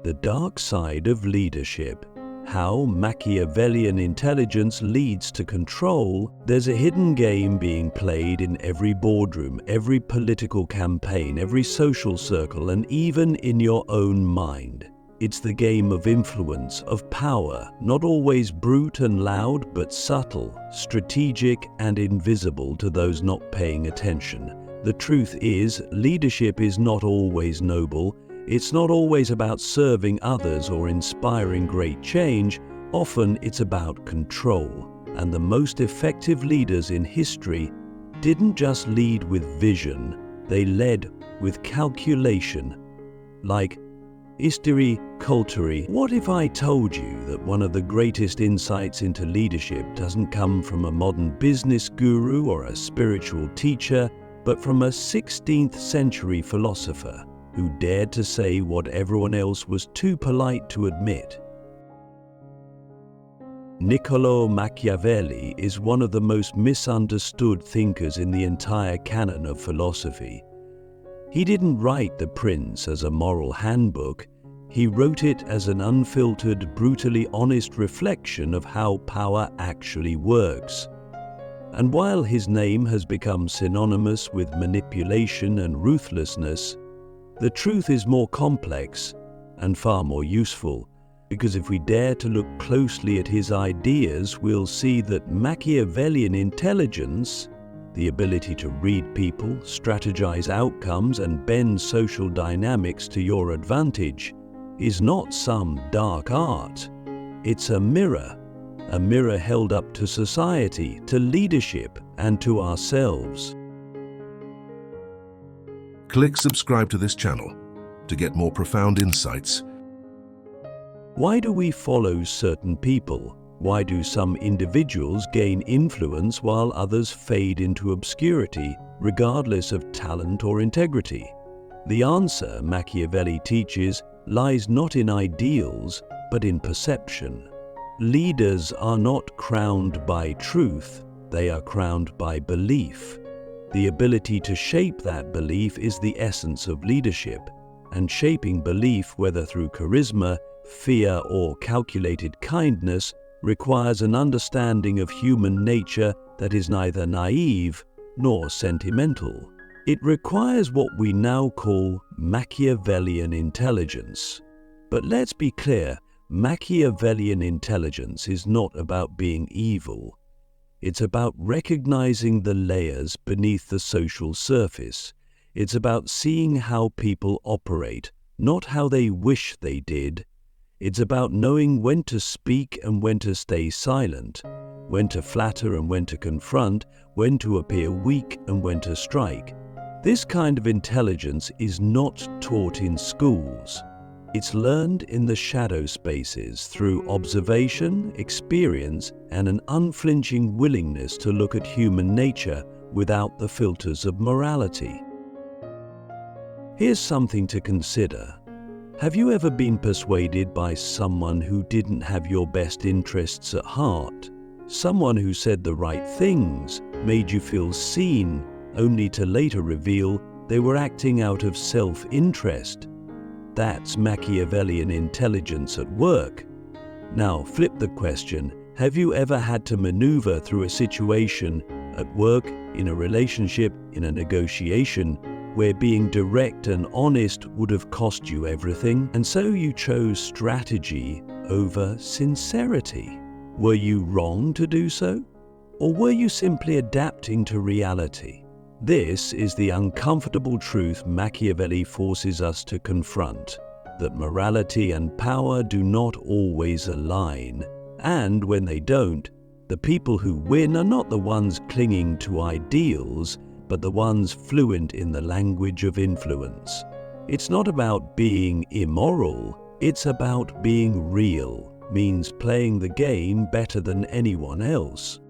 The Dark Side of Leadership. How Machiavellian intelligence leads to control. There's a hidden game being played in every boardroom, every political campaign, every social circle, and even in your own mind. It's the game of influence, of power, not always brute and loud, but subtle, strategic, and invisible to those not paying attention. The truth is, leadership is not always noble. It's not always about serving others or inspiring great change. Often it's about control. And the most effective leaders in history didn't just lead with vision, they led with calculation. Like Isteri Kulturi. What if I told you that one of the greatest insights into leadership doesn't come from a modern business guru or a spiritual teacher, but from a 16th century philosopher who dared to say what everyone else was too polite to admit? Niccolò Machiavelli is one of the most misunderstood thinkers in the entire canon of philosophy. He didn't write The Prince as a moral handbook. He wrote it as an unfiltered, brutally honest reflection of how power actually works. And while his name has become synonymous with manipulation and ruthlessness, the truth is more complex and far more useful, because if we dare to look closely at his ideas, we'll see that Machiavellian intelligence, the ability to read people, strategize outcomes, and bend social dynamics to your advantage, is not some dark art. It's a mirror held up to society, to leadership, and to ourselves. Click subscribe to this channel to get more profound insights. Why do we follow certain people? Why do some individuals gain influence while others fade into obscurity, regardless of talent or integrity? The answer, Machiavelli teaches, lies not in ideals, but in perception. Leaders are not crowned by truth, they are crowned by belief. The ability to shape that belief is the essence of leadership, and shaping belief, whether through charisma, fear, or calculated kindness, requires an understanding of human nature that is neither naive nor sentimental. It requires what we now call Machiavellian intelligence. But let's be clear, Machiavellian intelligence is not about being evil. It's about recognizing the layers beneath the social surface. It's about seeing how people operate, not how they wish they did. It's about knowing when to speak and when to stay silent, when to flatter and when to confront, when to appear weak and when to strike. This kind of intelligence is not taught in schools. It's learned in the shadow spaces through observation, experience, and an unflinching willingness to look at human nature without the filters of morality. Here's something to consider. Have you ever been persuaded by someone who didn't have your best interests at heart? Someone who said the right things, made you feel seen, only to later reveal they were acting out of self-interest? That's Machiavellian intelligence at work. Now flip the question. Have you ever had to maneuver through a situation at work, in a relationship, in a negotiation, where being direct and honest would have cost you everything, and so you chose strategy over sincerity? Were you wrong to do so? Or were you simply adapting to reality? This is the uncomfortable truth Machiavelli forces us to confront, that morality and power do not always align, and when they don't, the people who win are not the ones clinging to ideals, but the ones fluent in the language of influence. It's not about being immoral, it's about being real, means playing the game better than anyone else.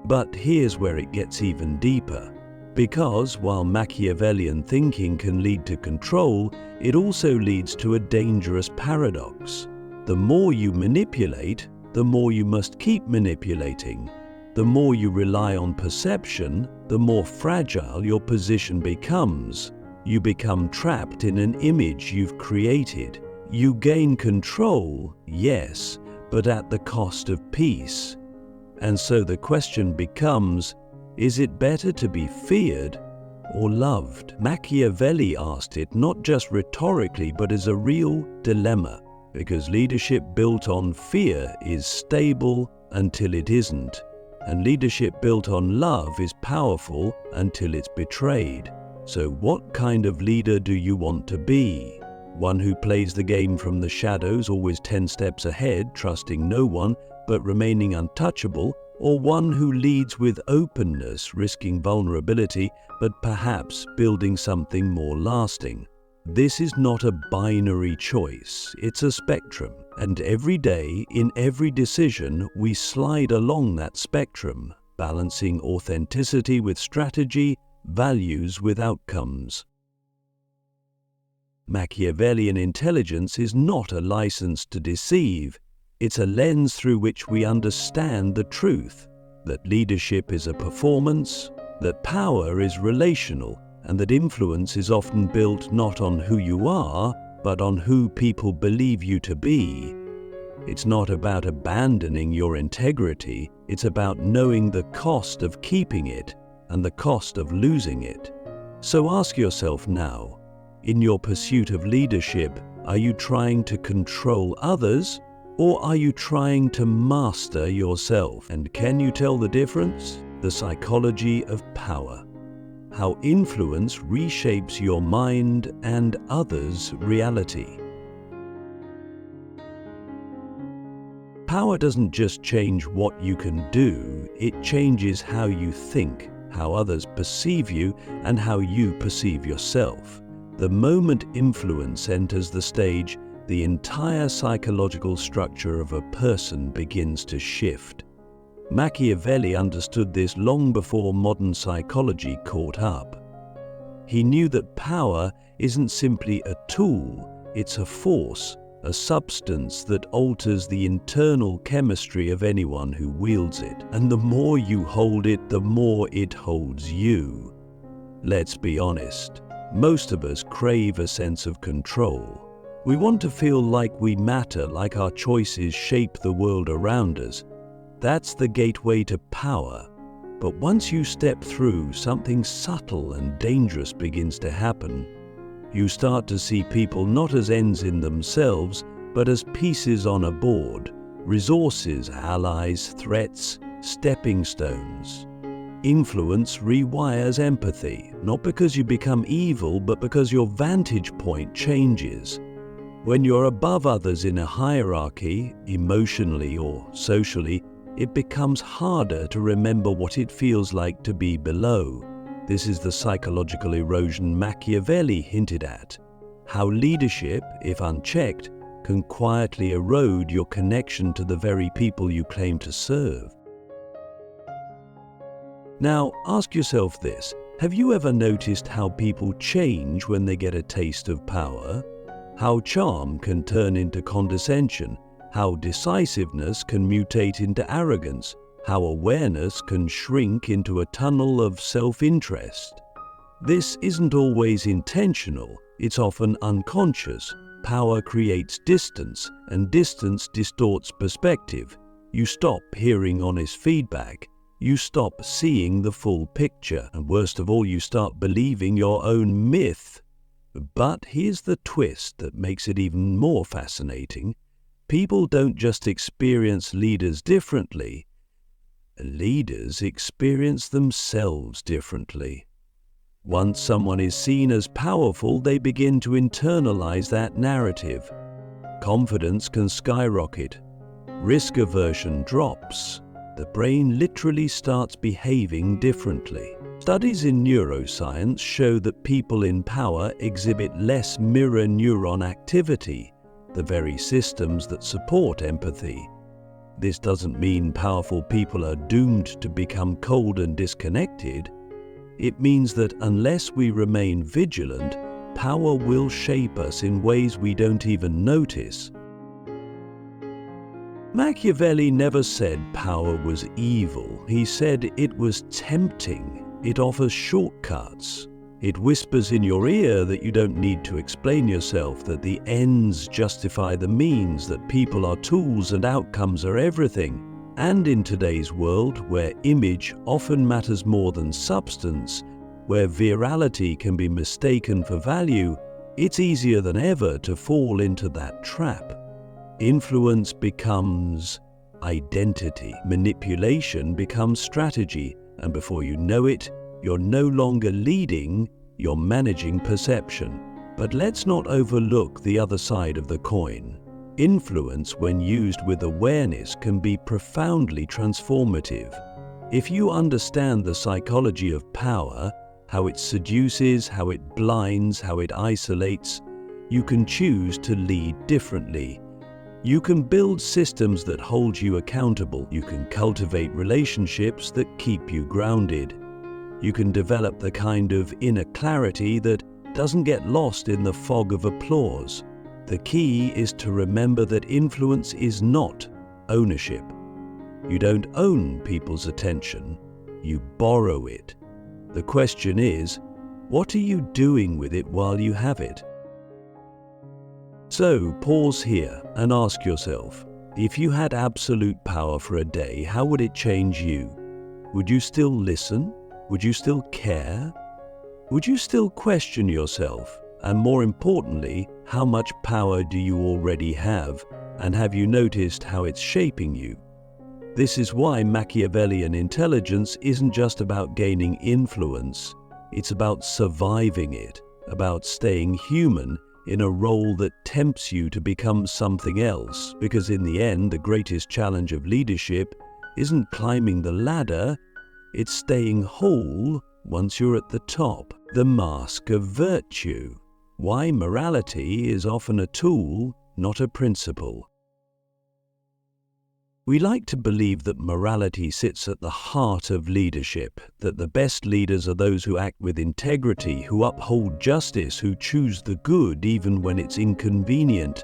But here's where it gets even deeper, because while Machiavellian thinking can lead to control, it also leads to a dangerous paradox. The more you manipulate, the more you must keep manipulating. The more you rely on perception, the more fragile your position becomes. You become trapped in an image you've created. You gain control, yes, but at the cost of peace. And so the question becomes, is it better to be feared or loved? Machiavelli asked it not just rhetorically, but as a real dilemma, because leadership built on fear is stable until it isn't, and leadership built on love is powerful until it's betrayed. So what kind of leader do you want to be? One who plays the game from the shadows, always 10 steps ahead, trusting no one, but remaining untouchable, or one who leads with openness, risking vulnerability, but perhaps building something more lasting? This is not a binary choice, it's a spectrum, and every day, in every decision, we slide along that spectrum, balancing authenticity with strategy, values with outcomes. Machiavellian intelligence is not a license to deceive. It's a lens through which we understand the truth, that leadership is a performance, that power is relational, and that influence is often built not on who you are, but on who people believe you to be. It's not about abandoning your integrity, it's about knowing the cost of keeping it and the cost of losing it. So ask yourself now, in your pursuit of leadership, are you trying to control others, or are you trying to master yourself? And can you tell the difference? The psychology of power. How influence reshapes your mind and others' reality. Power doesn't just change what you can do, it changes how you think, how others perceive you, and how you perceive yourself. The moment influence enters the stage, the entire psychological structure of a person begins to shift. Machiavelli understood this long before modern psychology caught up. He knew that power isn't simply a tool, it's a force, a substance that alters the internal chemistry of anyone who wields it. And the more you hold it, the more it holds you. Let's be honest, most of us crave a sense of control. We want to feel like we matter, like our choices shape the world around us. That's the gateway to power. But once you step through, something subtle and dangerous begins to happen. You start to see people not as ends in themselves, but as pieces on a board, resources, allies, threats, stepping stones. Influence rewires empathy, not because you become evil, but because your vantage point changes. When you're above others in a hierarchy, emotionally or socially, it becomes harder to remember what it feels like to be below. This is the psychological erosion Machiavelli hinted at. How leadership, if unchecked, can quietly erode your connection to the very people you claim to serve. Now, ask yourself this. Have you ever noticed how people change when they get a taste of power? How charm can turn into condescension? How decisiveness can mutate into arrogance? How awareness can shrink into a tunnel of self-interest? This isn't always intentional, it's often unconscious. Power creates distance, and distance distorts perspective. You stop hearing honest feedback. You stop seeing the full picture, and worst of all, you start believing your own myth. But here's the twist that makes it even more fascinating. People don't just experience leaders differently. Leaders experience themselves differently. Once someone is seen as powerful, they begin to internalize that narrative. Confidence can skyrocket. Risk aversion drops. The brain literally starts behaving differently. Studies in neuroscience show that people in power exhibit less mirror neuron activity, the very systems that support empathy. This doesn't mean powerful people are doomed to become cold and disconnected. It means that unless we remain vigilant, power will shape us in ways we don't even notice. Machiavelli never said power was evil. He said it was tempting. It offers shortcuts. It whispers in your ear that you don't need to explain yourself, that the ends justify the means, that people are tools and outcomes are everything. And in today's world, where image often matters more than substance, where virality can be mistaken for value, it's easier than ever to fall into that trap. Influence becomes identity. Manipulation becomes strategy, and before you know it, you're no longer leading, you're managing perception. But let's not overlook the other side of the coin. Influence, when used with awareness, can be profoundly transformative. If you understand the psychology of power, how it seduces, how it blinds, how it isolates, you can choose to lead differently. You can build systems that hold you accountable. You can cultivate relationships that keep you grounded. You can develop the kind of inner clarity that doesn't get lost in the fog of applause. The key is to remember that influence is not ownership. You don't own people's attention, you borrow it. The question is, what are you doing with it while you have it? So pause here and ask yourself, if you had absolute power for a day, how would it change you? Would you still listen? Would you still care? Would you still question yourself? And more importantly, how much power do you already have? And have you noticed how it's shaping you? This is why Machiavellian intelligence isn't just about gaining influence. It's about surviving it, about staying human in a role that tempts you to become something else. Because in the end, the greatest challenge of leadership isn't climbing the ladder, it's staying whole once you're at the top. The mask of virtue. Why morality is often a tool, not a principle. We like to believe that morality sits at the heart of leadership, that the best leaders are those who act with integrity, who uphold justice, who choose the good even when it's inconvenient.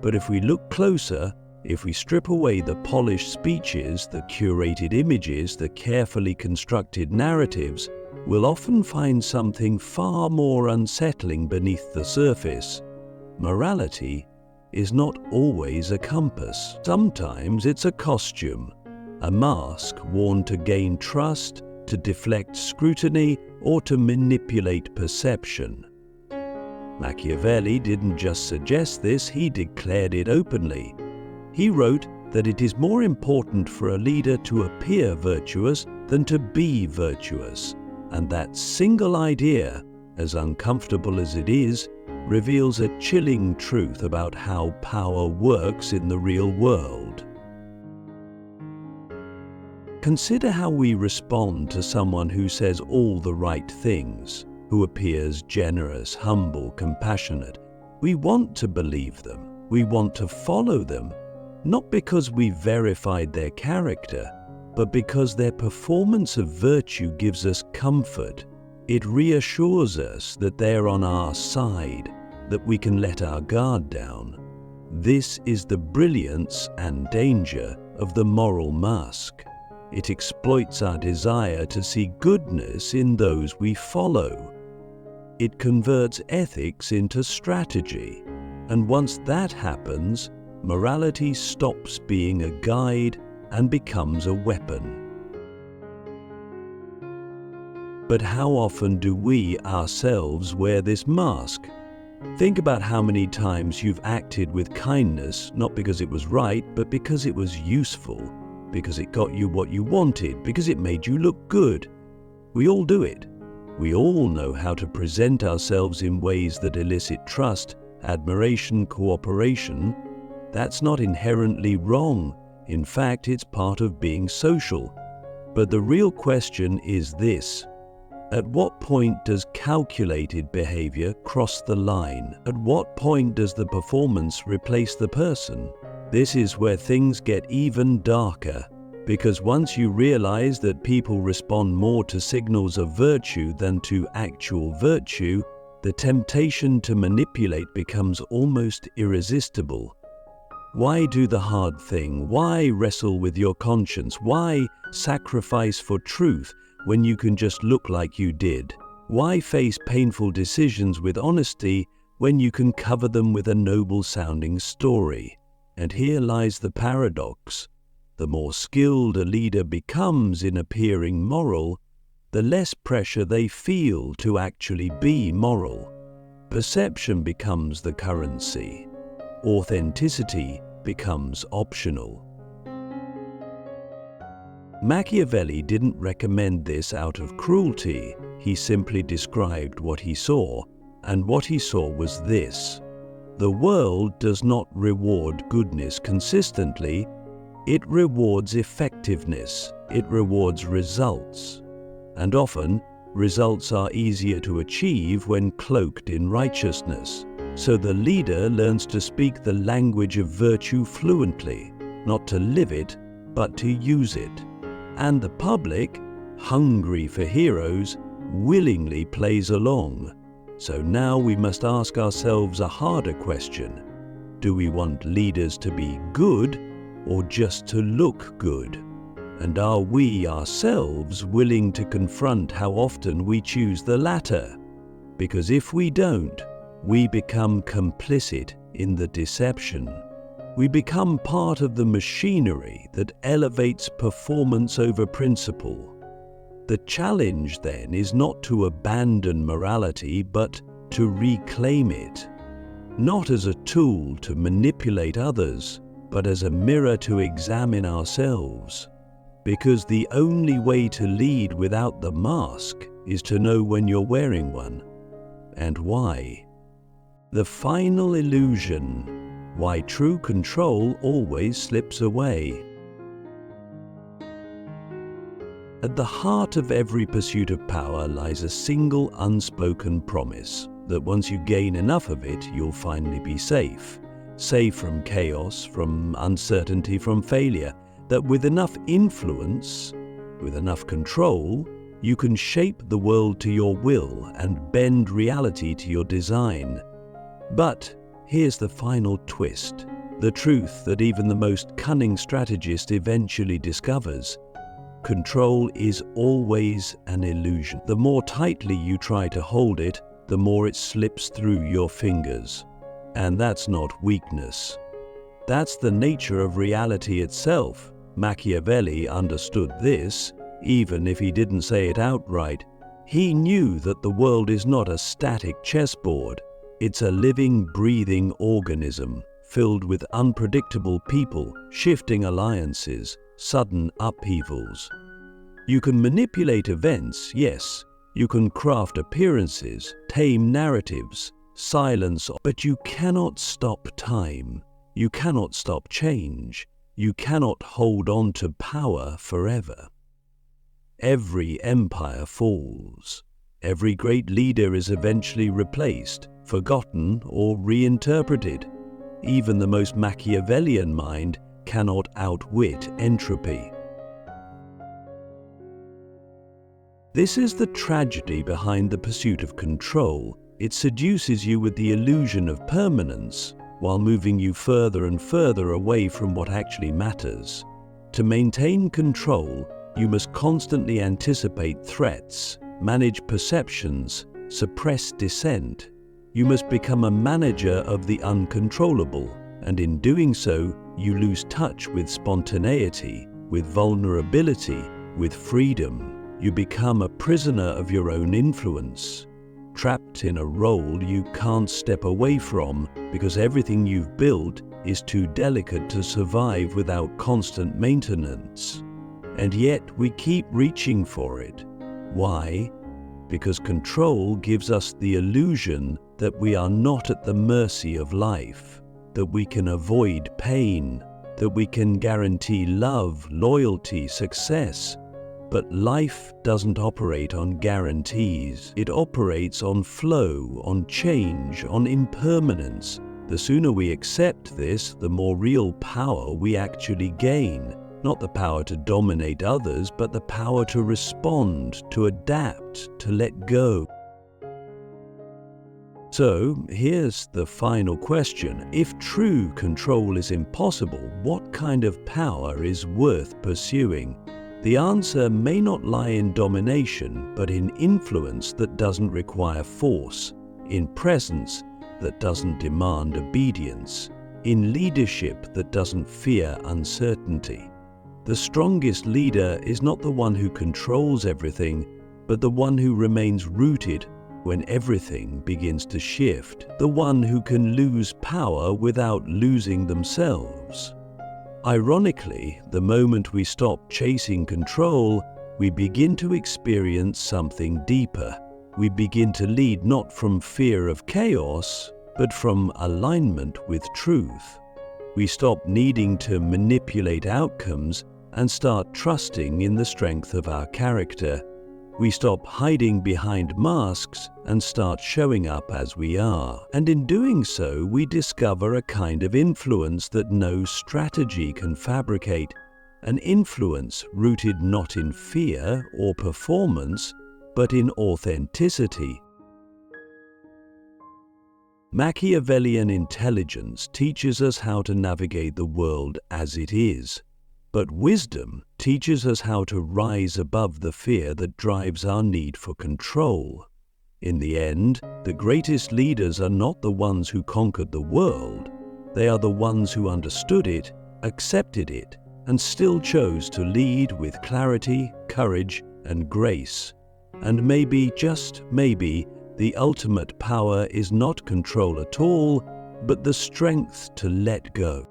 But if we look closer, if we strip away the polished speeches, the curated images, the carefully constructed narratives, we'll often find something far more unsettling beneath the surface. Morality is not always a compass. Sometimes it's a costume, a mask worn to gain trust, to deflect scrutiny, or to manipulate perception. Machiavelli didn't just suggest this, he declared it openly. He wrote that it is more important for a leader to appear virtuous than to be virtuous, and that single idea, as uncomfortable as it is, reveals a chilling truth about how power works in the real world. Consider how we respond to someone who says all the right things, who appears generous, humble, compassionate. We want to believe them. We want to follow them, not because we've verified their character, but because their performance of virtue gives us comfort. It reassures us that they're on our side, that we can let our guard down. This is the brilliance and danger of the moral mask. It exploits our desire to see goodness in those we follow. It converts ethics into strategy, and once that happens, morality stops being a guide and becomes a weapon. But how often do we ourselves wear this mask? Think about how many times you've acted with kindness, not because it was right, but because it was useful, because it got you what you wanted, because it made you look good. We all do it. We all know how to present ourselves in ways that elicit trust, admiration, cooperation. That's not inherently wrong. In fact, it's part of being social. But the real question is this: at what point does calculated behavior cross the line? At what point does the performance replace the person? This is where things get even darker, because once you realize that people respond more to signals of virtue than to actual virtue, the temptation to manipulate becomes almost irresistible. Why do the hard thing? Why wrestle with your conscience? Why sacrifice for truth when you can just look like you did? Why face painful decisions with honesty when you can cover them with a noble-sounding story? And here lies the paradox. The more skilled a leader becomes in appearing moral, the less pressure they feel to actually be moral. Perception becomes the currency. Authenticity becomes optional. Machiavelli didn't recommend this out of cruelty. He simply described what he saw, and what he saw was this. The world does not reward goodness consistently. It rewards effectiveness. It rewards results. And often, results are easier to achieve when cloaked in righteousness. So the leader learns to speak the language of virtue fluently, not to live it, but to use it. And the public, hungry for heroes, willingly plays along. So now we must ask ourselves a harder question. Do we want leaders to be good or just to look good? And are we ourselves willing to confront how often we choose the latter? Because if we don't, we become complicit in the deception. We become part of the machinery that elevates performance over principle. The challenge then is not to abandon morality, but to reclaim it. Not as a tool to manipulate others, but as a mirror to examine ourselves. Because the only way to lead without the mask is to know when you're wearing one, and why. The final illusion, why true control always slips away. At the heart of every pursuit of power lies a single unspoken promise that once you gain enough of it, you'll finally be safe. Safe from chaos, from uncertainty, from failure. That with enough influence, with enough control, you can shape the world to your will and bend reality to your design. But here's the final twist, the truth that even the most cunning strategist eventually discovers. Control is always an illusion. The more tightly you try to hold it, the more it slips through your fingers. And that's not weakness. That's the nature of reality itself. Machiavelli understood this, even if he didn't say it outright. He knew that the world is not a static chessboard. It's a living, breathing organism, filled with unpredictable people, shifting alliances, sudden upheavals. You can manipulate events, yes. You can craft appearances, tame narratives, silence, but you cannot stop time. You cannot stop change. You cannot hold on to power forever. Every empire falls. Every great leader is eventually replaced, forgotten, or reinterpreted. Even the most Machiavellian mind cannot outwit entropy. This is the tragedy behind the pursuit of control. It seduces you with the illusion of permanence, while moving you further and further away from what actually matters. To maintain control, you must constantly anticipate threats, manage perceptions, suppress dissent. You must become a manager of the uncontrollable, and in doing so, you lose touch with spontaneity, with vulnerability, with freedom. You become a prisoner of your own influence, trapped in a role you can't step away from because everything you've built is too delicate to survive without constant maintenance. And yet we keep reaching for it. Why? Because control gives us the illusion that we are not at the mercy of life, that we can avoid pain, that we can guarantee love, loyalty, success. But life doesn't operate on guarantees. It operates on flow, on change, on impermanence. The sooner we accept this, the more real power we actually gain. Not the power to dominate others, but the power to respond, to adapt, to let go. So, here's the final question. If true control is impossible, what kind of power is worth pursuing? The answer may not lie in domination, but in influence that doesn't require force, in presence that doesn't demand obedience, in leadership that doesn't fear uncertainty. The strongest leader is not the one who controls everything, but the one who remains rooted when everything begins to shift, the one who can lose power without losing themselves. Ironically, the moment we stop chasing control, we begin to experience something deeper. We begin to lead not from fear of chaos, but from alignment with truth. We stop needing to manipulate outcomes and start trusting in the strength of our character. We stop hiding behind masks and start showing up as we are. And in doing so, we discover a kind of influence that no strategy can fabricate, an influence rooted not in fear or performance, but in authenticity. Machiavellian intelligence teaches us how to navigate the world as it is. But wisdom teaches us how to rise above the fear that drives our need for control. In the end, the greatest leaders are not the ones who conquered the world. They are the ones who understood it, accepted it, and still chose to lead with clarity, courage, and grace. And maybe, just maybe, the ultimate power is not control at all, but the strength to let go.